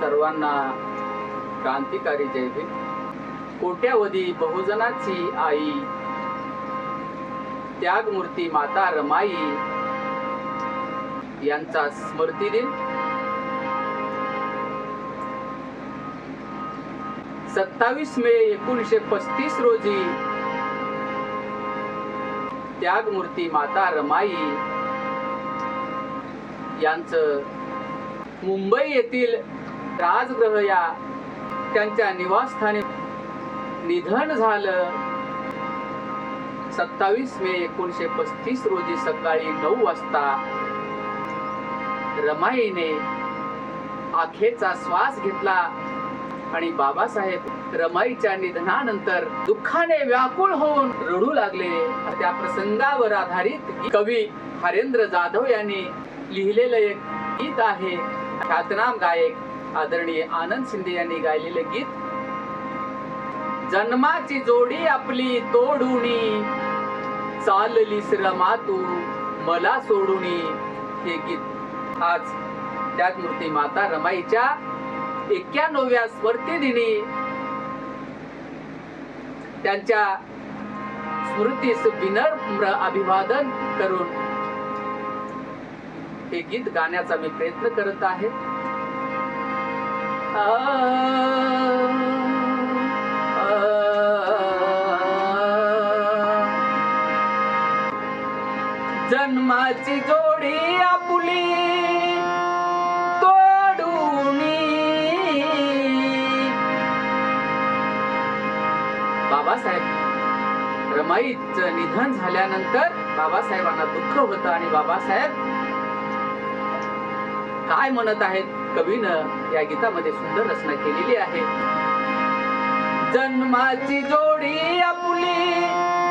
सर्वांना क्रांतिकारी जय भीम. कोट्यावधी बहुजनाची आई, त्यागमूर्ती माता रमाई यांचा स्मृती दिन 27 मे 1935 रोजी त्यागमूर्ती माता रमाई यांचं मुंबई येथील राजगृह या त्यांच्या निवासस्थानी निधन झालं. 27 मे 1935 रोजी सकाळी 9 वाजता रमाईने अखेरचा श्वास घेतला आणि बाबासाहेब रमाईच्या निधनानंतर दुःखाने व्याकुळ होऊन रडू लागले. त्या प्रसंगावर आधारित कवी हरेंद्र जाधव यांनी लिहिलेलं एक गीत आहे. ख्यातनाम गायक आदरणीय आनंद शिंदे यांनी गायलेलं गीत, जन्माची जोडी आपली तोडुनी, चाललीस रमा तू मला सोडुनी. हे गीत आज त्यागमूर्ती माता रमाईच्या 91व्या स्मृतिदिनी त्यांच्या स्मृतीस विनम्र अभिवादन करून हे गीत गाण्याचा मी प्रयत्न करत आहे. जन्माची जोडी आपुली तोडुनी. बाबासाहेब रमाईचं निधन झाल्यानंतर बाबासाहेबांना दुःख होतं आणि बाबासाहेब काय म्हणत आहेत कवीनं या गीतामध्ये सुंदर रचना केलेली आहे. जन्माची जोडी आपुली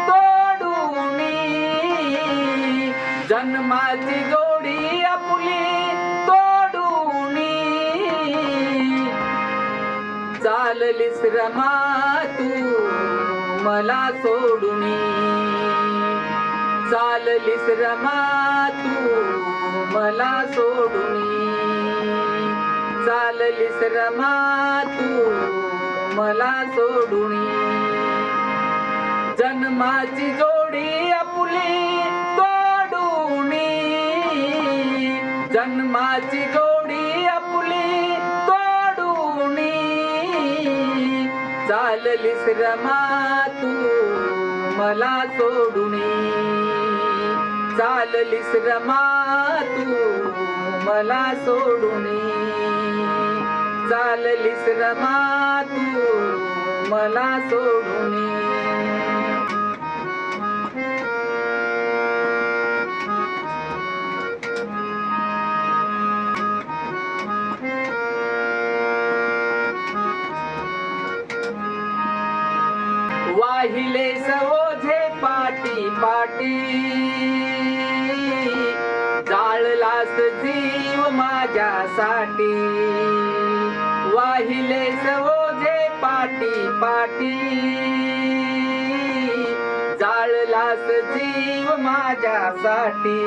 तोडुनी, जन्माची जोडी आपुली तोडुनी, चाललीस रमा तू मला सोडुनी, चाललीस रमा तू मला सोडुनी, चाललीस रमा तू मला सोडुनी. जन्माची जोडी आपुली तोडुनी, जन्माची जोडी आपुली तोडुनी, चाललीस रमा तू मला सोडुनी, चाललीस रमा तू मला सोडुनी, चाललीस रमा तू मला सोडुनी. वाहिले सवोझे पाटी पाटी, जाळलास जीव माझ्यासाठी. वाहिले सवोझे पाटी पाटी, जाळलास जीव माझ्यासाठी.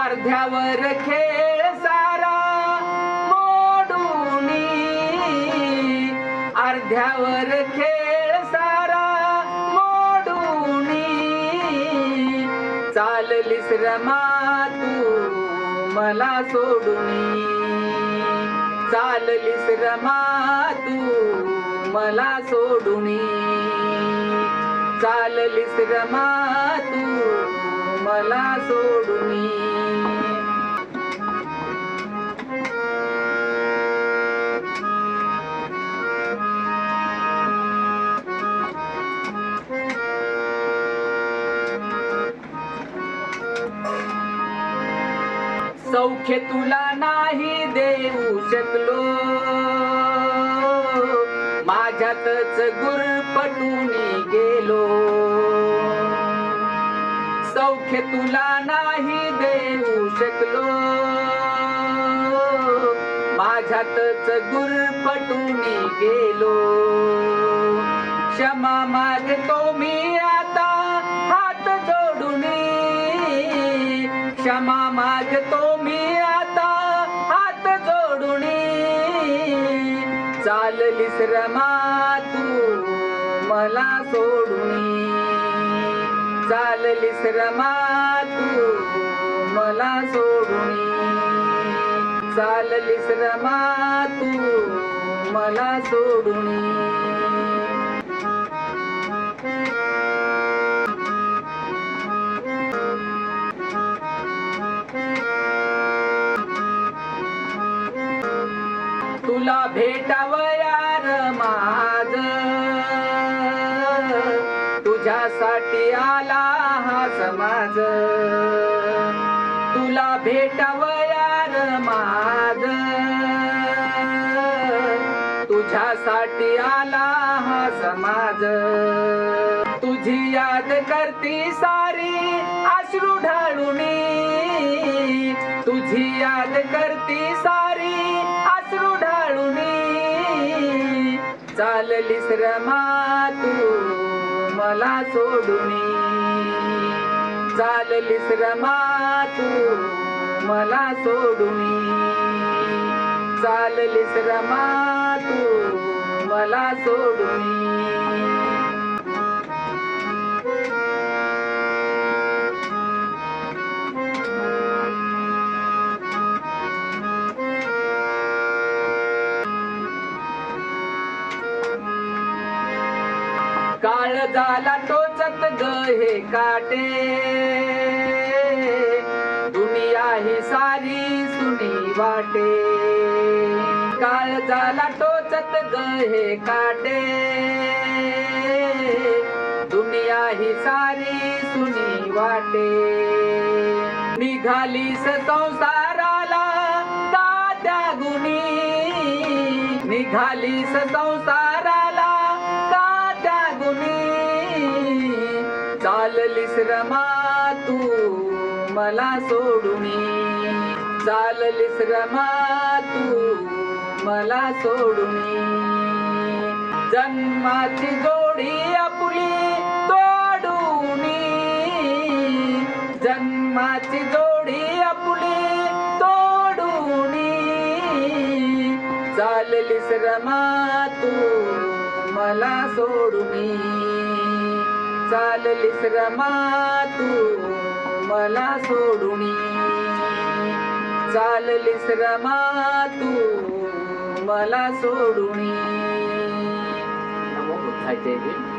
अर्ध्यावर खेळ सारा मोडुनी, अर्ध्यावर खेळ सारा मोडुनी, चाललीस रमा तू मला सोडुनी, चाललीस रमा तू मला सोडुनी, चाललीस रमा तू मला सोडुनी. सौख्य तुला नाही देऊ शकलो, माझ्यातच गुरफटूनी गेलो. सौख्य तुला नाही देऊ शकलो, माझ्यातच गुरफटूनी गेलो. क्षमा मागतो मी आता हात जोडुनी, क्षमा मागतो मी आता हात चाललीस रमा तू मला सोडून, चाललीस रमा तू मला सोडून, चाललीस रमा तू मला सोडून. तुला भेटावयार माझ, तुझ्यासाठी आला हा समाज. तुला भेटावयार माझ, तुझ्यासाठी आला हा समाज. तुझी याद करती सारी अश्रू ढाळूनी, तुझी याद करती सारी अश्रू ढाळूनी. चाललीस रमा तू मला सोडूनी, चाललीस रमा तू मला सोडूनी, चाललीस रमा तू मला सोडूनी. काळ झाला टोचत ग हे काटे, दुनिया ही सारी सुनी वाटे. काळ झाला टोचत ग हे काटे, दुनिया ही सारी सुनी वाटे. निघालीस संसाराला तात्या गुणी, निघालीस संसाराला तात्या गुणी. चाललीस रमा तू मला सोडूनी, चाललीस रमा तू मला सोडूनी. जन्माची जोडी आपुली तोडूनी, जन्माची जोडी आपुली तोडूनी. चाललीस रमा तू मला सोडूनी, चाललीस रमा तू मला सोडूनी, चाललीस रमा तू मला सोडूनी. नमो बुद्धाय. जय भीम.